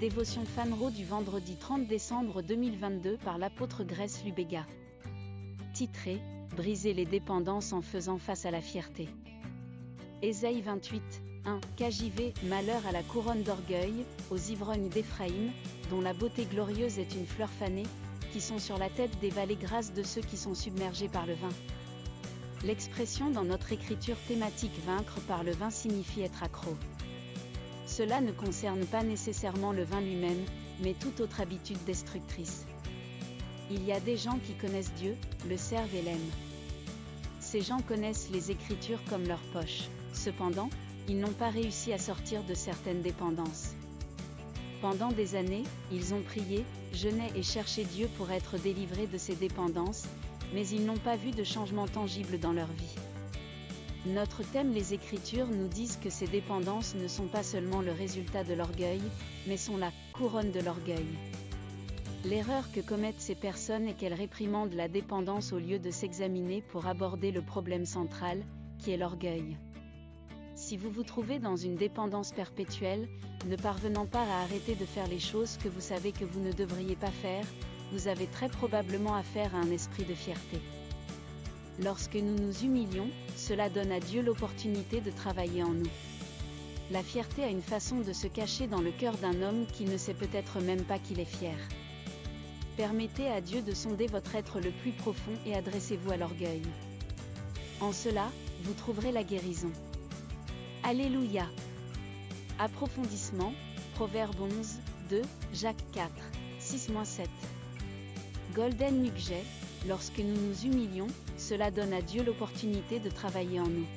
Dévotion Fanro du vendredi 30 décembre 2022 par l'apôtre Grèce Lubega. Titré « Briser les dépendances en faisant face à la fierté ». Ésaïe 28, 1. KJV, malheur à la couronne d'orgueil, aux ivrognes d'Éphraïm, dont la beauté glorieuse est une fleur fanée, qui sont sur la tête des vallées grasses de ceux qui sont submergés par le vin. L'expression dans notre écriture thématique vaincre par le vin signifie être accro. Cela ne concerne pas nécessairement le vin lui-même, mais toute autre habitude destructrice. Il y a des gens qui connaissent Dieu, le servent et l'aiment. Ces gens connaissent les Écritures comme leur poche. Cependant, ils n'ont pas réussi à sortir de certaines dépendances. Pendant des années, ils ont prié, jeûné et cherché Dieu pour être délivrés de ces dépendances, mais ils n'ont pas vu de changement tangible dans leur vie. Notre thème Les Écritures nous disent que ces dépendances ne sont pas seulement le résultat de l'orgueil, mais sont la couronne de l'orgueil. L'erreur que commettent ces personnes est qu'elles réprimandent la dépendance au lieu de s'examiner pour aborder le problème central, qui est l'orgueil. Si vous vous trouvez dans une dépendance perpétuelle, ne parvenant pas à arrêter de faire les choses que vous savez que vous ne devriez pas faire, vous avez très probablement affaire à un esprit de fierté. Lorsque nous nous humilions, cela donne à Dieu l'opportunité de travailler en nous. La fierté a une façon de se cacher dans le cœur d'un homme qui ne sait peut-être même pas qu'il est fier. Permettez à Dieu de sonder votre être le plus profond et adressez-vous à l'orgueil. En cela, vous trouverez la guérison. Alléluia. Approfondissement, Proverbe 11, 2, Jacques 4, 6-7. Golden Nugget, lorsque nous nous humilions, cela donne à Dieu l'opportunité de travailler en nous.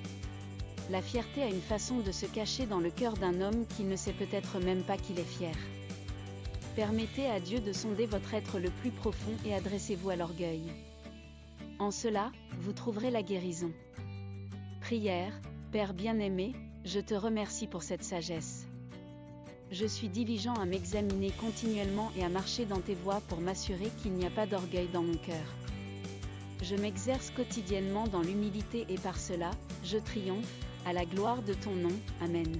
La fierté a une façon de se cacher dans le cœur d'un homme qui ne sait peut-être même pas qu'il est fier. Permettez à Dieu de sonder votre être le plus profond et adressez-vous à l'orgueil. En cela, vous trouverez la guérison. Prière, Père bien-aimé, je te remercie pour cette sagesse. Je suis diligent à m'examiner continuellement et à marcher dans tes voies pour m'assurer qu'il n'y a pas d'orgueil dans mon cœur. Je m'exerce quotidiennement dans l'humilité et par cela, je triomphe, à la gloire de ton nom, Amen.